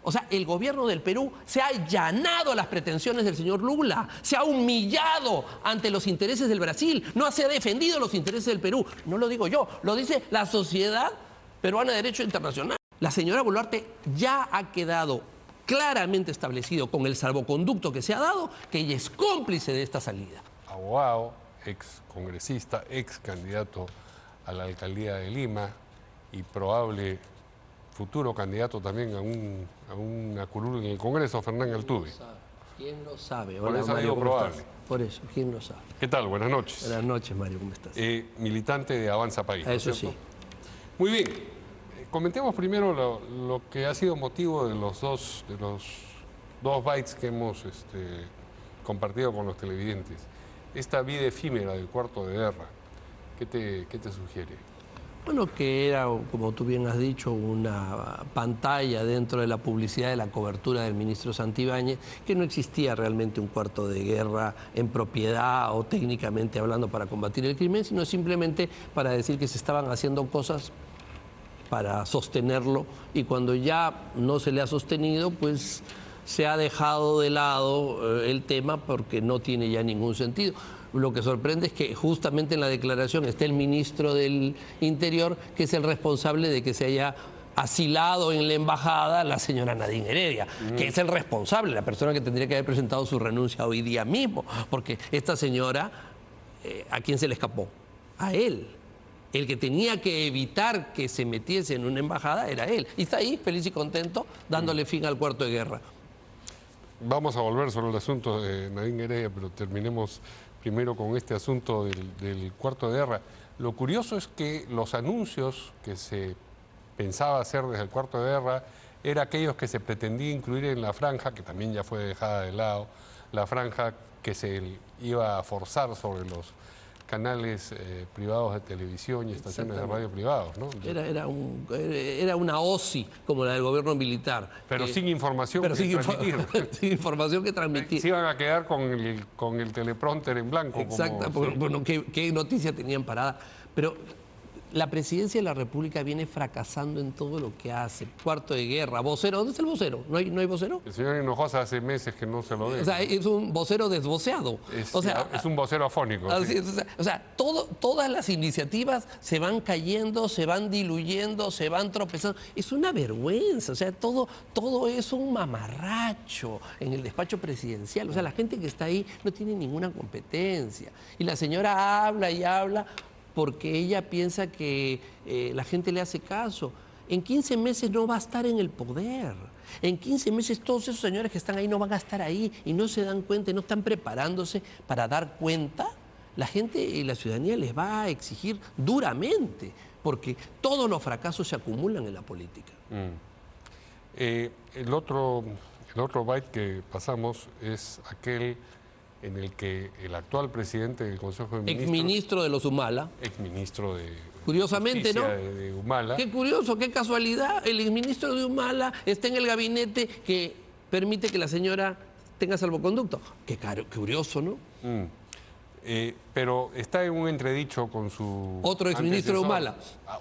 O sea, el gobierno del Perú se ha allanado a las pretensiones del señor Lula, se ha humillado ante los intereses del Brasil, no se ha defendido los intereses del Perú. No lo digo yo, lo dice la Sociedad Peruana de Derecho Internacional. La señora Boluarte ya ha quedado claramente establecido con el salvoconducto que se ha dado que ella es cómplice de esta salida. Abogado, ex congresista, ex candidato a la alcaldía de Lima y probable futuro candidato también a una curul en el Congreso, Fernán Altuve. ¿Quién lo sabe? Por Hola, eso Mario, digo ¿cómo probable. estás? Por eso, ¿quién lo sabe? ¿Qué tal? Buenas noches. Buenas noches, Mario, ¿cómo estás? Militante de Avanza País, ¿no es Eso cierto? sí. Muy bien. Comentemos primero lo que ha sido motivo de los dos bytes que hemos compartido con los televidentes. Esta vida efímera del cuarto de guerra, ¿qué te sugiere? Bueno, que era, como tú bien has dicho, una pantalla dentro de la publicidad de la cobertura del ministro Santibáñez, que no existía realmente un cuarto de guerra en propiedad o técnicamente hablando para combatir el crimen, sino simplemente para decir que se estaban haciendo cosas para sostenerlo y cuando ya no se le ha sostenido, pues se ha dejado de lado el tema porque no tiene ya ningún sentido. Lo que sorprende es que justamente en la declaración está el ministro del Interior, que es el responsable de que se haya asilado en la embajada la señora Nadine Heredia, que es el responsable, la persona que tendría que haber presentado su renuncia hoy día mismo, porque esta señora, ¿a quién se le escapó? A él. El que tenía que evitar que se metiese en una embajada era él. Y está ahí, feliz y contento, dándole fin al cuarto de guerra. Vamos a volver sobre el asunto de Nadine Heredia, pero terminemos primero con este asunto del cuarto de guerra. Lo curioso es que los anuncios que se pensaba hacer desde el cuarto de guerra eran aquellos que se pretendía incluir en la franja, que también ya fue dejada de lado, la franja que se iba a forzar sobre los canales privados de televisión y estaciones de radio privados, ¿no? Era una OSI, como la del gobierno militar. Pero sin información pero que transmitir. Sin información que transmitir. Se iban a quedar con el teleprompter en blanco. Exacto, bueno, ¿qué noticia tenían parada? Pero la presidencia de la República viene fracasando en todo lo que hace. Cuarto de guerra, vocero. ¿Dónde está el vocero? ¿No hay vocero? El señor Hinojosa hace meses que no se lo ve. O sea, es un vocero desvoceado. Es un vocero afónico. Así, sí. O sea, todas las iniciativas se van cayendo, se van diluyendo, se van tropezando. Es una vergüenza. O sea, todo es un mamarracho en el despacho presidencial. O sea, la gente que está ahí no tiene ninguna competencia. Y la señora habla y habla porque ella piensa que la gente le hace caso. En 15 meses no va a estar en el poder. En 15 meses todos esos señores que están ahí no van a estar ahí y no se dan cuenta y no están preparándose para dar cuenta. La gente y la ciudadanía les va a exigir duramente, porque todos los fracasos se acumulan en la política. El otro byte que pasamos es aquel en el que el actual presidente del Consejo de Ministros... Exministro de los Humala. Exministro de... Curiosamente, Justicia, ¿no? de Humala. Qué curioso, qué casualidad. El exministro de Humala está en el gabinete que permite que la señora tenga salvoconducto. Qué curioso, ¿no? Pero está en un entredicho con su... Otro exministro de Humala.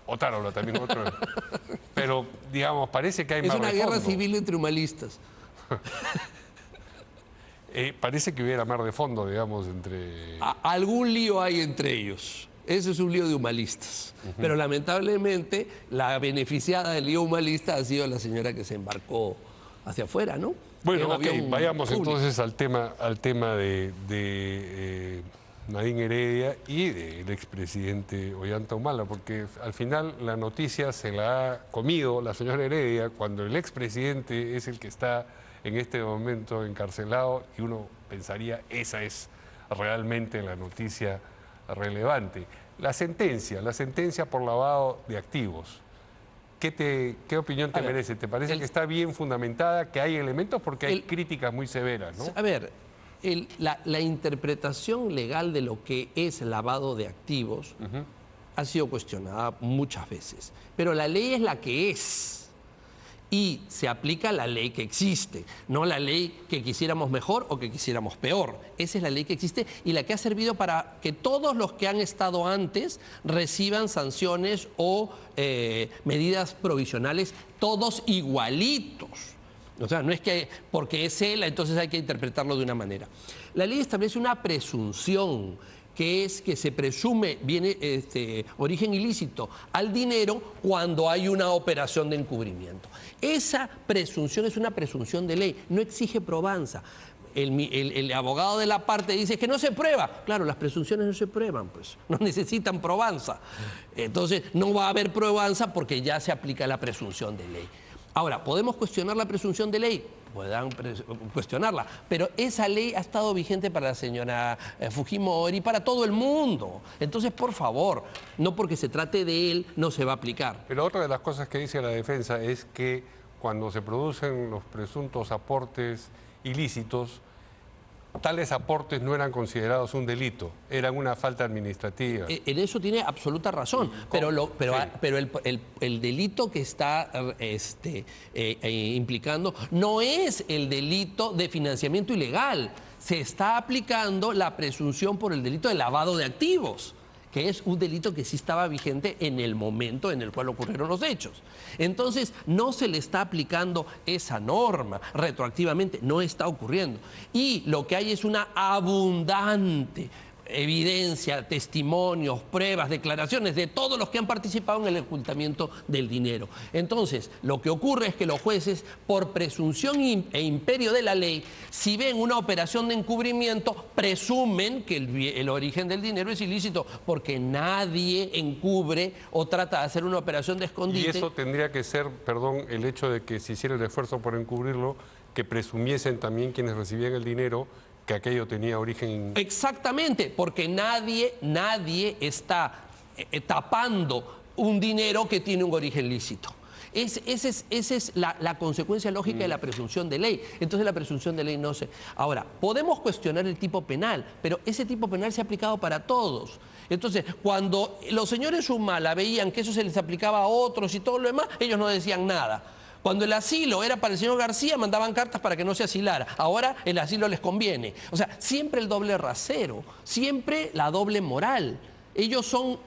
Otárola también, otro. Pero, digamos, parece que hay más de fondo. Es una guerra civil entre humalistas. Parece que hubiera mar de fondo, digamos, entre... Algún lío hay entre ellos. Ese es un lío de humalistas. Pero lamentablemente la beneficiada del lío humalista ha sido la señora que se embarcó hacia afuera, ¿no? Bueno, ok, vayamos entonces al tema de Nadine Heredia y del expresidente Ollanta Humala, porque al final la noticia se la ha comido la señora Heredia cuando el expresidente es el que está en este momento encarcelado y uno pensaría esa es realmente la noticia relevante. La sentencia por lavado de activos, ¿qué opinión te merece? ¿Te parece que está bien fundamentada, que hay elementos? Porque hay críticas muy severas, ¿no? A ver, la interpretación legal de lo que es lavado de activos ha sido cuestionada muchas veces, pero la ley es la que es. Y se aplica la ley que existe, no la ley que quisiéramos mejor o que quisiéramos peor. Esa es la ley que existe y la que ha servido para que todos los que han estado antes reciban sanciones o medidas provisionales, todos igualitos. O sea, no es que porque es él, entonces hay que interpretarlo de una manera. La ley establece una presunción, que es que se presume origen ilícito al dinero cuando hay una operación de encubrimiento. Esa presunción es una presunción de ley, no exige probanza. El abogado de la parte dice que no se prueba. Claro, las presunciones no se prueban, pues, no necesitan probanza. Entonces, no va a haber probanza porque ya se aplica la presunción de ley. Ahora, ¿podemos cuestionar la presunción de ley? Puedan cuestionarla, pero esa ley ha estado vigente para la señora Fujimori y para todo el mundo. Entonces, por favor, no porque se trate de él, no se va a aplicar. Pero otra de las cosas que dice la defensa es que cuando se producen los presuntos aportes ilícitos, tales aportes no eran considerados un delito, eran una falta administrativa. En eso tiene absoluta razón, pero el delito que está implicando no es el delito de financiamiento ilegal. Se está aplicando la presunción por el delito de lavado de activos, que es un delito que sí estaba vigente en el momento en el cual ocurrieron los hechos. Entonces, no se le está aplicando esa norma retroactivamente, no está ocurriendo. Y lo que hay es una abundante evidencia, testimonios, pruebas, declaraciones de todos los que han participado en el ocultamiento del dinero. Entonces, lo que ocurre es que los jueces, por presunción e imperio de la ley, si ven una operación de encubrimiento, presumen que el origen del dinero es ilícito, porque nadie encubre o trata de hacer una operación de escondite. Y eso tendría que ser, perdón, el hecho de que se hiciera el esfuerzo por encubrirlo, que presumiesen también quienes recibían el dinero que aquello tenía origen... Exactamente, porque nadie está tapando un dinero que tiene un origen lícito. Esa es la consecuencia lógica de la presunción de ley. Entonces la presunción de ley no se... Ahora, podemos cuestionar el tipo penal, pero ese tipo penal se ha aplicado para todos. Entonces, cuando los señores Humala veían que eso se les aplicaba a otros y todo lo demás, ellos no decían nada. Cuando el asilo era para el señor García, mandaban cartas para que no se asilara. Ahora el asilo les conviene. O sea, siempre el doble rasero, siempre la doble moral. Ellos son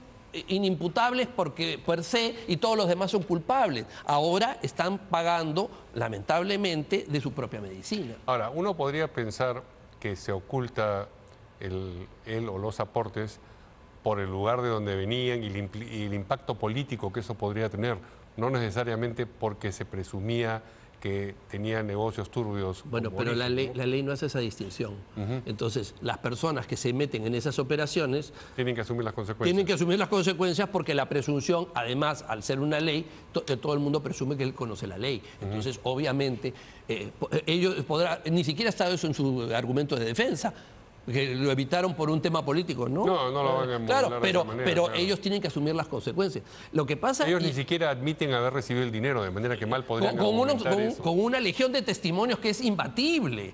inimputables porque per se y todos los demás son culpables. Ahora están pagando, lamentablemente, de su propia medicina. Ahora, uno podría pensar que se oculta él o los aportes por el lugar de donde venían y el impacto político que eso podría tener. No necesariamente porque se presumía que tenía negocios turbios. Bueno, pero la ley no hace esa distinción. Entonces, las personas que se meten en esas operaciones... tienen que asumir las consecuencias. Tienen que asumir las consecuencias porque la presunción, además, al ser una ley, todo el mundo presume que él conoce la ley. Entonces, obviamente, ellos ni siquiera está eso en su argumento de defensa, que lo evitaron por un tema político, ¿no? No lo van a modular claro, de esa manera, pero claro. Ellos tienen que asumir las consecuencias. Lo que pasa ellos ni siquiera admiten haber recibido el dinero, de manera que mal podrían con una legión de testimonios que es imbatible.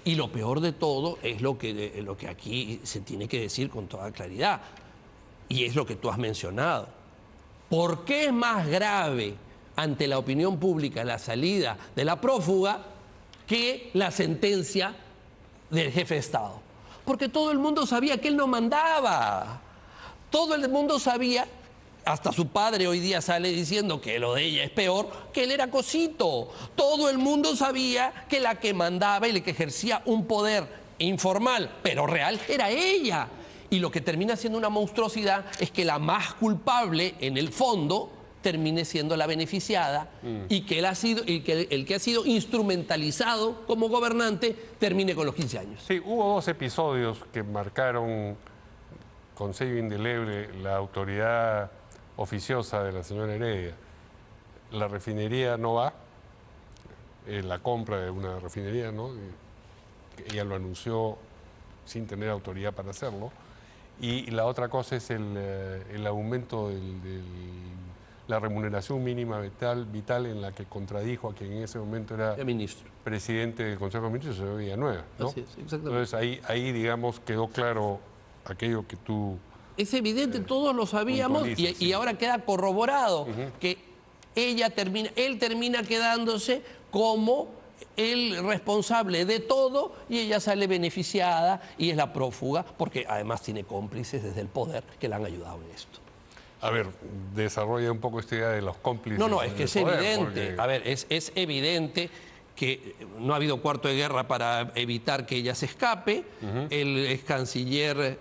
Y lo peor de todo es lo que aquí se tiene que decir con toda claridad, y es lo que tú has mencionado. ¿Por qué es más grave ante la opinión pública la salida de la prófuga que la sentencia del jefe de Estado? Porque todo el mundo sabía que él no mandaba. Todo el mundo sabía, hasta su padre hoy día sale diciendo que lo de ella es peor, que él era cosito. Todo el mundo sabía que la que mandaba y la que ejercía un poder informal, pero real, era ella. Y lo que termina siendo una monstruosidad es que la más culpable, en el fondo, termine siendo la beneficiada y que el que ha sido instrumentalizado como gobernante termine con los 15 años. Sí, hubo 2 episodios que marcaron con sello indeleble la autoridad oficiosa de la señora Heredia. La refinería no va, la compra de una refinería, ¿no? Ella lo anunció sin tener autoridad para hacerlo. Y la otra cosa es el aumento la remuneración mínima vital en la que contradijo a quien en ese momento era presidente del Consejo de Ministros, el señor Villanueva, ¿no? Así es, exactamente. Entonces ahí digamos quedó claro aquello que tú... Es evidente, todos lo sabíamos y ahora queda corroborado que él termina quedándose como el responsable de todo y ella sale beneficiada y es la prófuga porque además tiene cómplices desde el poder que le han ayudado en esto. A ver, desarrolla un poco esta idea de los cómplices. No, es que es poder, evidente. porque... A ver, es evidente que no ha habido cuarto de guerra para evitar que ella se escape. El ex canciller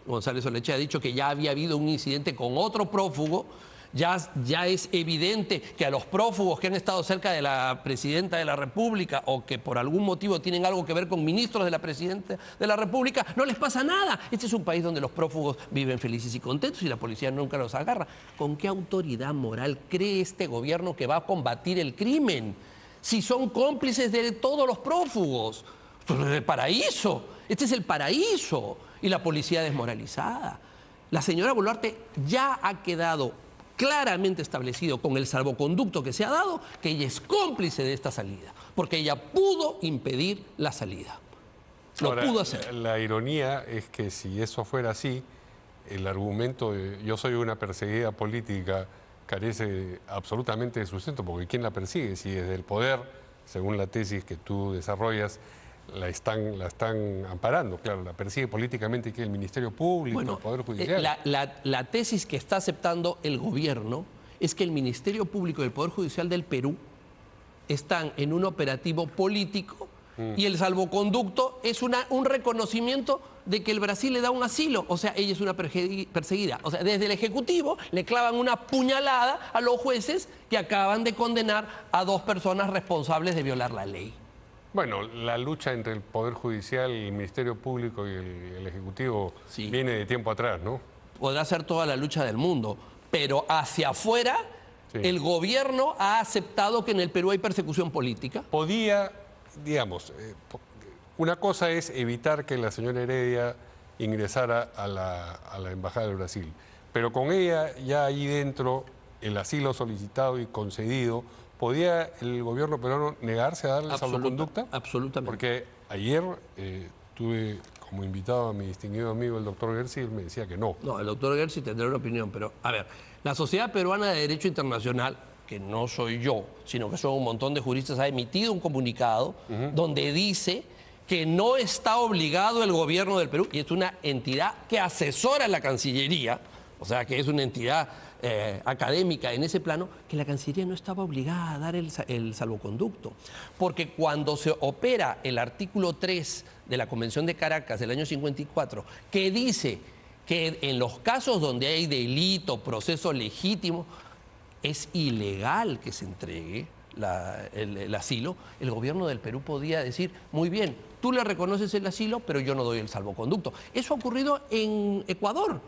González Olechea ha dicho que ya había habido un incidente con otro prófugo. Ya es evidente que a los prófugos que han estado cerca de la presidenta de la República o que por algún motivo tienen algo que ver con ministros de la presidenta de la República, no les pasa nada. Este es un país donde los prófugos viven felices y contentos y la policía nunca los agarra. ¿Con qué autoridad moral cree este gobierno que va a combatir el crimen? Si son cómplices de todos los prófugos. El paraíso. Este es el paraíso. Y la policía desmoralizada. La señora Boluarte ya ha quedado claramente establecido con el salvoconducto que se ha dado que ella es cómplice de esta salida, porque ella pudo impedir la salida. Lo pudo hacer. La ironía es que si eso fuera así, el argumento de yo soy una perseguida política carece absolutamente de sustento, porque ¿quién la persigue? Si desde el poder, según la tesis que tú desarrollas, la están amparando, claro, la persigue políticamente que el Ministerio Público, el Poder Judicial. La tesis que está aceptando el gobierno es que el Ministerio Público y el Poder Judicial del Perú están en un operativo político y el salvoconducto es un reconocimiento de que el Brasil le da un asilo, o sea, ella es una perseguida. O sea, desde el Ejecutivo le clavan una puñalada a los jueces que acaban de condenar a 2 personas responsables de violar la ley. Bueno, la lucha entre el Poder Judicial, el Ministerio Público y el Ejecutivo viene de tiempo atrás, ¿no? Podrá ser toda la lucha del mundo, pero hacia afuera el gobierno ha aceptado que en el Perú hay persecución política. Podía, digamos, una cosa es evitar que la señora Heredia ingresara a la Embajada de Brasil, pero con ella ya ahí dentro, el asilo solicitado y concedido, ¿podía el gobierno peruano negarse a darle salvoconducta? Absolutamente. Porque ayer tuve como invitado a mi distinguido amigo el doctor Gersi y él me decía que no. No, el doctor Gersi tendrá una opinión, pero a ver, la Sociedad Peruana de Derecho Internacional, que no soy yo, sino que son un montón de juristas, ha emitido un comunicado donde dice que no está obligado el gobierno del Perú, y es una entidad que asesora a la Cancillería, o sea que es una entidad académica en ese plano, que la Cancillería no estaba obligada a dar el salvoconducto. Porque cuando se opera el artículo 3 de la Convención de Caracas del año 54, que dice que en los casos donde hay delito, proceso legítimo, es ilegal que se entregue el asilo, el gobierno del Perú podía decir, muy bien, tú le reconoces el asilo, pero yo no doy el salvoconducto. Eso ha ocurrido en Ecuador.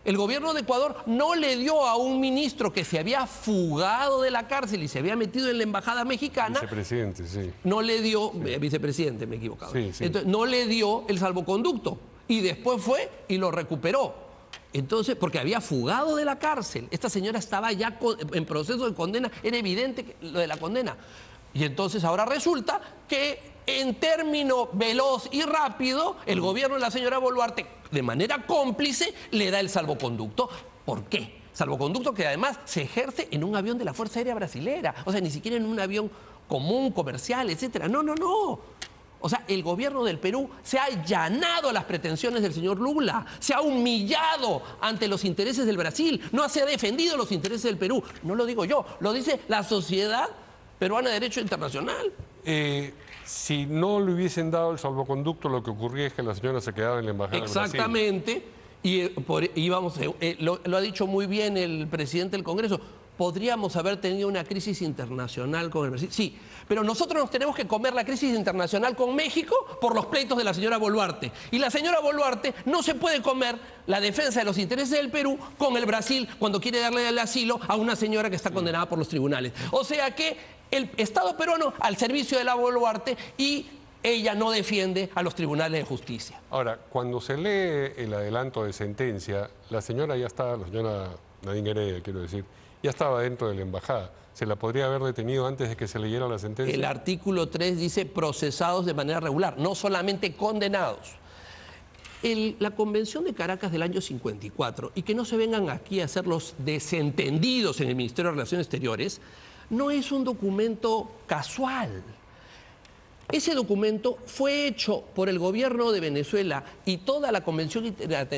El gobierno de Ecuador no le dio a un ministro que se había fugado de la cárcel y se había metido en la embajada mexicana. Vicepresidente, sí. No le dio, vicepresidente, me he equivocado. Sí, sí. Entonces, no le dio el salvoconducto y después fue y lo recuperó. Entonces, porque había fugado de la cárcel. Esta señora estaba ya en proceso de condena, era evidente lo de la condena. Y entonces ahora resulta que en término veloz y rápido, el gobierno de la señora Boluarte, de manera cómplice, le da el salvoconducto. ¿Por qué? Salvoconducto que además se ejerce en un avión de la Fuerza Aérea Brasilera, o sea, ni siquiera en un avión común, comercial, etcétera. No, no, no. O sea, el gobierno del Perú se ha allanado a las pretensiones del señor Lula, se ha humillado ante los intereses del Brasil, no se ha defendido los intereses del Perú. No lo digo yo, lo dice la Sociedad Peruana de Derecho Internacional. Si no le hubiesen dado el salvoconducto, lo que ocurría es que la señora se quedaba en la embajada de Brasil. Exactamente, y vamos, lo ha dicho muy bien el presidente del Congreso, podríamos haber tenido una crisis internacional con el Brasil. Sí, pero nosotros nos tenemos que comer la crisis internacional con México por los pleitos de la señora Boluarte. Y la señora Boluarte no se puede comer la defensa de los intereses del Perú con el Brasil cuando quiere darle el asilo a una señora que está condenada por los tribunales. O sea que el Estado peruano al servicio de la Boluarte y ella no defiende a los tribunales de justicia. Ahora, cuando se lee el adelanto de sentencia, la señora ya estaba, la señora Nadine Heredia, quiero decir, ya estaba dentro de la embajada. ¿Se la podría haber detenido antes de que se leyera la sentencia? El artículo 3 dice procesados de manera regular, no solamente condenados. La Convención de Caracas del año 54, y que no se vengan aquí a hacer los desentendidos en el Ministerio de Relaciones Exteriores, no es un documento casual. Ese documento fue hecho por el gobierno de Venezuela y toda la Convención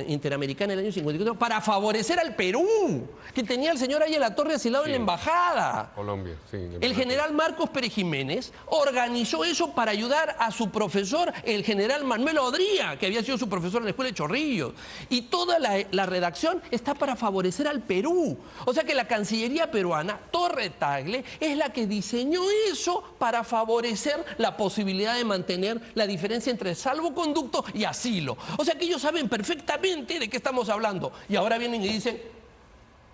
Interamericana del año 54 para favorecer al Perú, que tenía el señor ahí en la torre asilado en la embajada. Colombia, sí. El general Marcos Pérez Jiménez organizó eso para ayudar a su profesor, el general Manuel Odría, que había sido su profesor en la escuela de Chorrillos. Y toda la redacción está para favorecer al Perú. O sea que la Cancillería peruana, Torre Tagle, es la que diseñó eso para favorecer la posibilidad de mantener la diferencia entre salvoconducto y asilo. O sea que ellos saben perfectamente de qué estamos hablando. Y ahora vienen y dicen,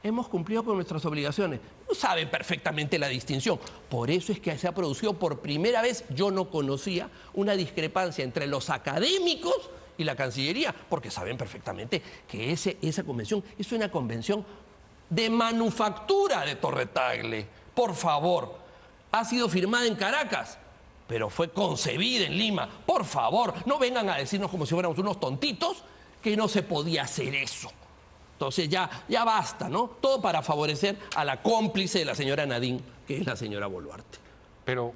hemos cumplido con nuestras obligaciones. No saben perfectamente la distinción. Por eso es que se ha producido por primera vez, yo no conocía, una discrepancia entre los académicos y la Cancillería, porque saben perfectamente que esa convención es una convención de manufactura de Torre Tagle. Por favor, ha sido firmada en Caracas, pero fue concebida en Lima. Por favor, no vengan a decirnos como si fuéramos unos tontitos que no se podía hacer eso. Entonces ya basta, ¿no? Todo para favorecer a la cómplice de la señora Nadine, que es la señora Boluarte. Pero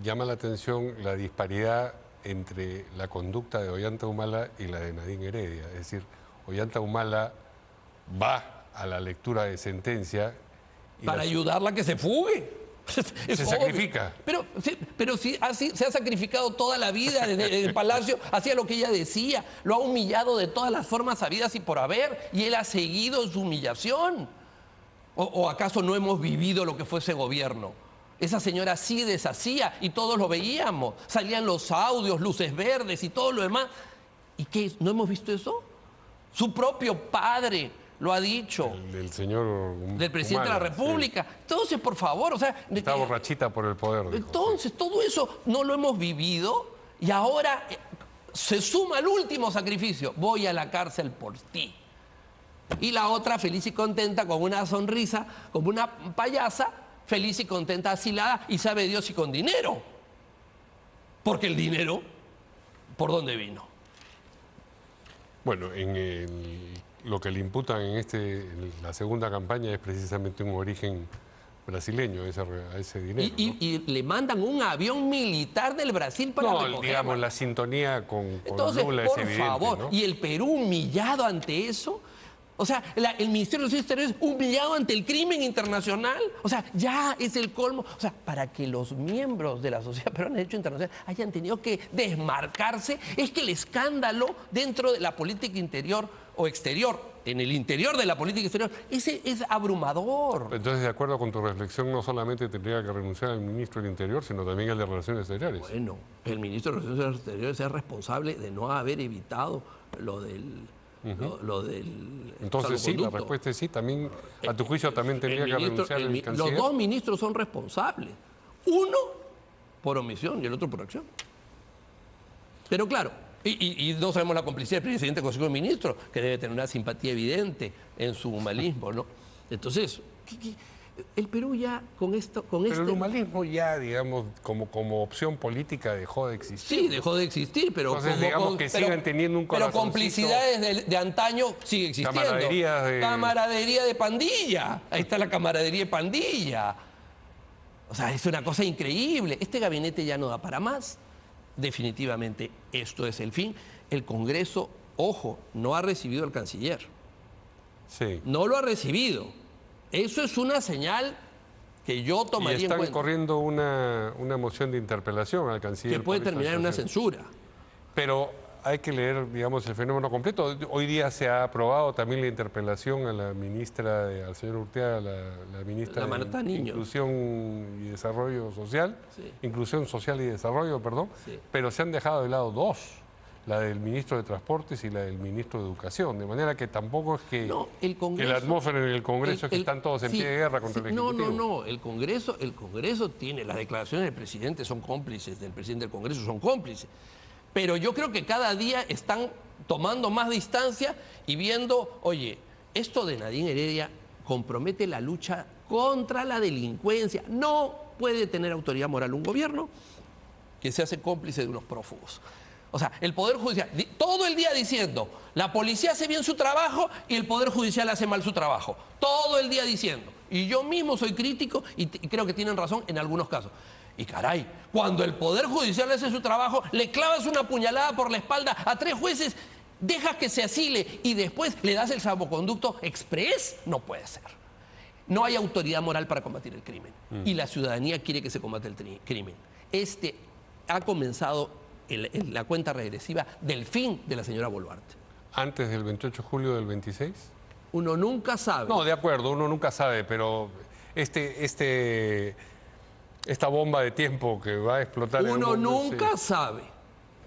llama la atención la disparidad entre la conducta de Ollanta Humala y la de Nadine Heredia. Es decir, Ollanta Humala va a la lectura de sentencia y para ayudarla a que se fugue. Se sacrifica. Pero sí, así se ha sacrificado toda la vida desde el palacio, hacía lo que ella decía, lo ha humillado de todas las formas habidas y por haber, y él ha seguido su humillación. ¿O acaso no hemos vivido lo que fue ese gobierno? Esa señora sí deshacía y todos lo veíamos, salían los audios, luces verdes y todo lo demás. ¿Y qué? ¿No hemos visto eso? Su propio padre lo ha dicho. Del señor del presidente Humala, de la República. Sí. Entonces, por favor, o sea... Está borrachita por el poder. Dijo. Entonces, todo eso no lo hemos vivido y ahora se suma el último sacrificio. Voy a la cárcel por ti. Y la otra, feliz y contenta, con una sonrisa, como una payasa, feliz y contenta, asilada, y sabe Dios si con dinero. Porque el dinero, ¿por dónde vino? Bueno, lo que le imputan en la segunda campaña es precisamente un origen brasileño a ese dinero. Y le mandan un avión militar del Brasil para recogerlo. Digamos, la sintonía con Entonces, Lula es evidente, por favor, ¿no? ¿Y el Perú humillado ante eso? O sea, el Ministerio de Relaciones Exteriores humillado ante el crimen internacional. O sea, ya es el colmo. O sea, para que los miembros de la Sociedad Peruana de Derecho Internacional hayan tenido que desmarcarse, es que el escándalo dentro de la política interior o exterior, en el interior de la política exterior, ese es abrumador. Entonces, de acuerdo con tu reflexión, no solamente tendría que renunciar al ministro del Interior, sino también al de Relaciones Exteriores. Bueno, el ministro de Relaciones Exteriores es responsable de no haber evitado lo del... Entonces sí, la respuesta es sí. También, a tu juicio, también tendría que renunciar el canciller. Los dos ministros son responsables. Uno por omisión y el otro por acción. Pero claro, y no sabemos la complicidad del presidente del Consejo de Ministros, que debe tener una simpatía evidente en su humanismo, ¿no? Entonces, el Perú ya con esto... Pero el humanismo ya, digamos, como opción política dejó de existir. Sí, dejó de existir, pero... Entonces, digamos que sigan teniendo un corazoncito. Pero complicidades de antaño sigue existiendo. Camaradería de pandilla. Ahí está la camaradería de pandilla. O sea, es una cosa increíble. Este gabinete ya no da para más. Definitivamente, esto es el fin. El Congreso, ojo, no ha recibido al canciller. Sí. No lo ha recibido. Eso es una señal que yo tomaría en cuenta. Y están corriendo una moción de interpelación al canciller. Que puede terminar en una censura. Pero hay que leer, digamos, el fenómeno completo. Hoy día se ha aprobado también la interpelación a la ministra, al señor Urteaga, la ministra de Inclusión y Desarrollo Social. Sí. Inclusión Social y Desarrollo, perdón. Sí. Pero se han dejado de lado dos. La del ministro de Transportes y la del ministro de Educación. De manera que tampoco es que, que la atmósfera en el Congreso es que están todos en pie de guerra contra el Ejecutivo. No. El Congreso tiene, las declaraciones del presidente son cómplices, del presidente del Congreso son cómplices. Pero yo creo que cada día están tomando más distancia y viendo, oye, esto de Nadine Heredia compromete la lucha contra la delincuencia. No puede tener autoridad moral un gobierno que se hace cómplice de unos prófugos. O sea, el Poder Judicial, todo el día diciendo, la policía hace bien su trabajo y el Poder Judicial hace mal su trabajo. Todo el día diciendo. Y yo mismo soy crítico y creo que tienen razón en algunos casos. Y caray, cuando el Poder Judicial hace su trabajo, le clavas una puñalada por la espalda a 3 jueces, dejas que se asile y después le das el salvoconducto express, no puede ser. No hay autoridad moral para combatir el crimen. Y la ciudadanía quiere que se combate el crimen. Ha comenzado la cuenta regresiva del fin de la señora Boluarte. ¿Antes del 28 de julio del 26? Uno nunca sabe. No, de acuerdo, uno nunca sabe, pero esta bomba de tiempo que va a explotar... Uno nunca sabe.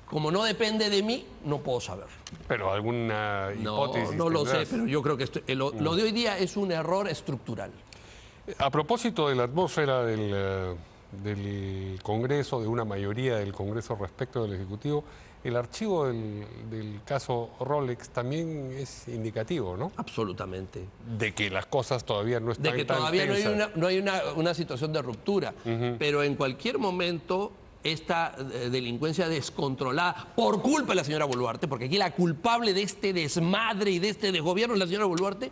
Como no depende de mí, no puedo saber. Pero alguna hipótesis No lo sé, tendrás. pero yo creo que lo de hoy día es un error estructural. A propósito de la atmósfera del Congreso, de una mayoría del Congreso respecto del Ejecutivo, el archivo del caso Rolex también es indicativo, ¿no? Absolutamente. De que las cosas todavía no están tan De que todavía tensas. no hay una situación de ruptura. Pero en cualquier momento esta delincuencia descontrolada por culpa de la señora Boluarte, porque aquí la culpable de este desmadre y de este desgobierno es la señora Boluarte,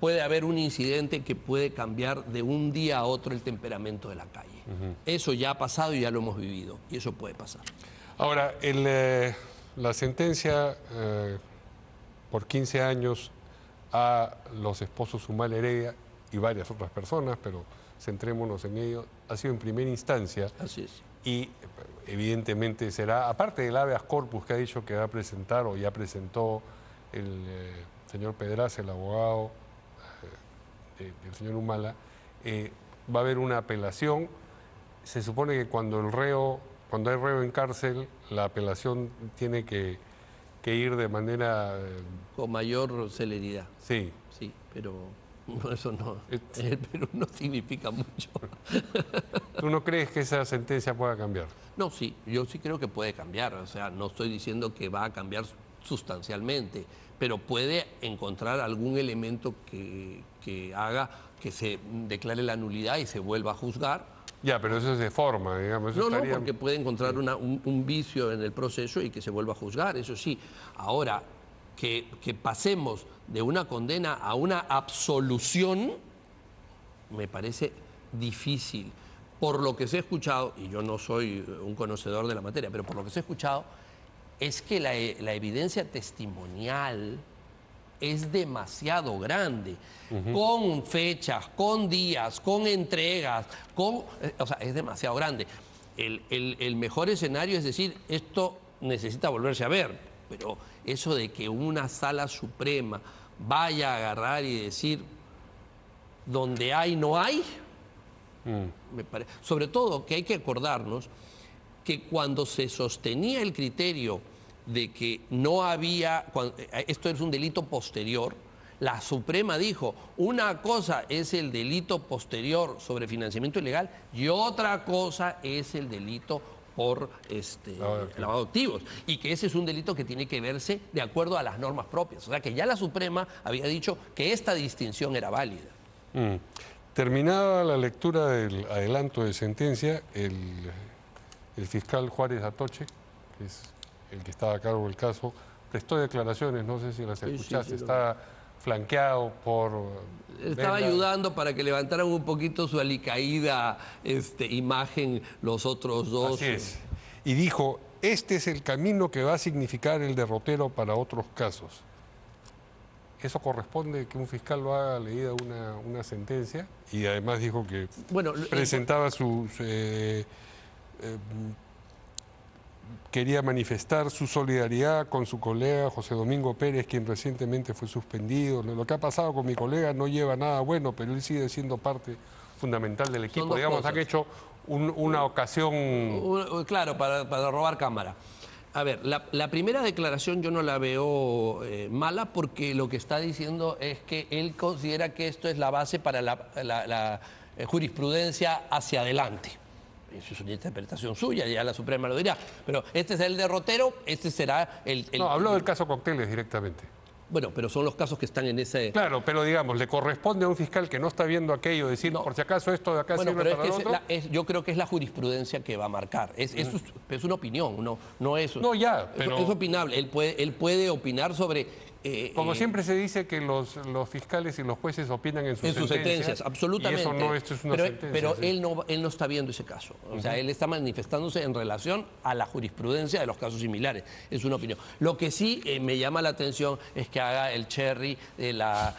puede haber un incidente que puede cambiar de un día a otro el temperamento de la calle. Eso ya ha pasado y ya lo hemos vivido, y eso puede pasar. Ahora, la sentencia por 15 años a los esposos Humala Heredia y varias otras personas, pero centrémonos en ello, ha sido en primera instancia. Así es. Y evidentemente será, aparte del habeas corpus que ha dicho que va a presentar o ya presentó el señor Pedraza, el abogado del señor Humala, va a haber una apelación. Se supone que cuando hay reo en cárcel, la apelación tiene que ir de manera... Con mayor celeridad. Sí. Sí, pero eso no, pero no significa mucho. ¿Tú no crees que esa sentencia pueda cambiar? No, sí, yo sí creo que puede cambiar. O sea, no estoy diciendo que va a cambiar sustancialmente, pero puede encontrar algún elemento que haga que se declare la nulidad y se vuelva a juzgar. Ya, pero eso es de forma, digamos. Eso No, porque puede encontrar un vicio en el proceso y que se vuelva a juzgar, eso sí. Ahora, que pasemos de una condena a una absolución, me parece difícil. Por lo que se ha escuchado, y yo no soy un conocedor de la materia, pero por lo que se ha escuchado, es que la evidencia testimonial es demasiado grande, con fechas, con días, con entregas, o sea, es demasiado grande. El mejor escenario es decir, esto necesita volverse a ver, pero eso de que una sala suprema vaya a agarrar y decir, donde hay, no hay, me parece. Sobre todo que hay que acordarnos que cuando se sostenía el criterio de que no había, esto es un delito posterior, la Suprema dijo, una cosa es el delito posterior sobre financiamiento ilegal y otra cosa es el delito por lavado de activos, y que ese es un delito que tiene que verse de acuerdo a las normas propias. O sea que ya la Suprema había dicho que esta distinción era válida. Terminada la lectura del adelanto de sentencia, el fiscal Juárez Atoche, que es el que estaba a cargo del caso, prestó declaraciones, no sé si las escuchaste, está flanqueado por... Estaba ayudando para que levantaran un poquito su alicaída imagen los otros dos. Así es. Y dijo, este es el camino que va a significar el derrotero para otros casos. ¿Eso corresponde que un fiscal lo haga leída una sentencia? Y además dijo que presentaba quería manifestar su solidaridad con su colega José Domingo Pérez, quien recientemente fue suspendido. Lo que ha pasado con mi colega no lleva nada bueno, pero él sigue siendo parte fundamental del equipo. Digamos, han hecho una ocasión... Claro, para robar cámara. A ver, la primera declaración yo no la veo mala, porque lo que está diciendo es que él considera que esto es la base para la jurisprudencia hacia adelante. Eso es una interpretación suya, ya la Suprema lo dirá. Pero este es el derrotero, este será el... No, habló del caso Cocteles directamente. Bueno, pero son los casos que están en ese... Claro, pero digamos, le corresponde a un fiscal que no está viendo aquello, decir, por si acaso esto de acá sirve para lo otro. Yo creo que es la jurisprudencia que va a marcar. Es una opinión, no es... No, ya, pero... Es opinable. Él puede opinar sobre Como siempre se dice que los fiscales y los jueces opinan en sus sentencias, absolutamente. Y eso no, esto es una sentencia. Pero ¿sí? él no está viendo ese caso. O sea, él está manifestándose en relación a la jurisprudencia de los casos similares. Es una opinión. Lo que sí me llama la atención es que haga el cherry, la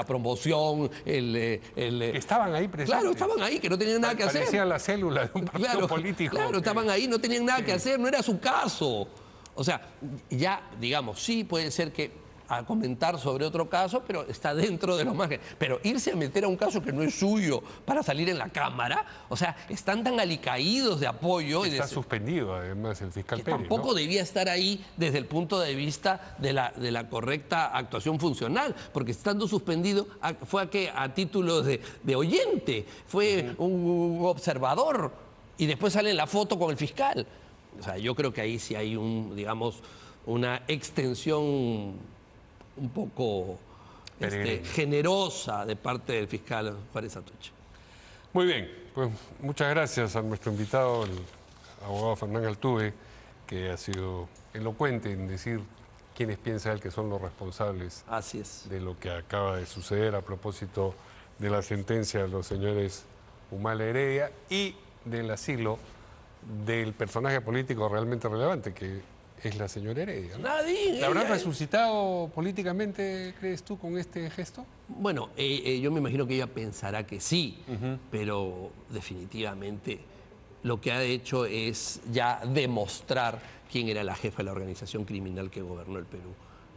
promoción, Estaban ahí presentes. Claro, estaban ahí, que no tenían nada que hacer. Parecía la célula de un partido político. Claro, estaban ahí, no tenían nada que hacer, no era su caso. O sea, ya, digamos, sí puede ser que a comentar sobre otro caso, pero está dentro de los márgenes. Pero irse a meter a un caso que no es suyo para salir en la Cámara, o sea, están tan alicaídos de apoyo. Está suspendido, además, el fiscal que Pérez, tampoco ¿no? debía estar ahí desde el punto de vista de la correcta actuación funcional, porque estando suspendido fue a título de oyente, fue un observador, y después sale en la foto con el fiscal. O sea, yo creo que ahí sí hay una extensión un poco generosa de parte del fiscal Juárez Atucha. Muy bien, pues muchas gracias a nuestro invitado, el abogado Fernán Altuve, que ha sido elocuente en decir quiénes piensa él que son los responsables Así es. de lo que acaba de suceder a propósito de la sentencia de los señores Humala Heredia y del asilo del personaje político realmente relevante, que es la señora Heredia, ¿no? ¿La habrán resucitado políticamente, crees tú, con este gesto? Bueno, yo me imagino que ella pensará que sí, pero definitivamente lo que ha hecho es ya demostrar quién era la jefa de la organización criminal que gobernó el Perú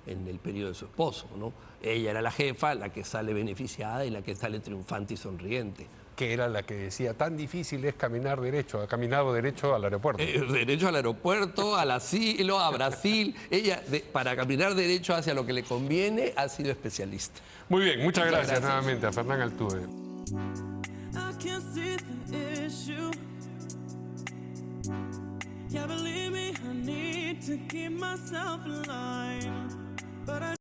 en el periodo de su esposo, ¿no? Ella era la jefa, la que sale beneficiada y la que sale triunfante y sonriente. Que era la que decía, tan difícil es caminar derecho, ha caminado derecho al aeropuerto. Derecho al aeropuerto, al asilo, a Brasil. Ella, para caminar derecho hacia lo que le conviene, ha sido especialista. Muy bien, muchas gracias nuevamente a Fernán Altuve. Yeah, believe me, I need to keep myself alive, but I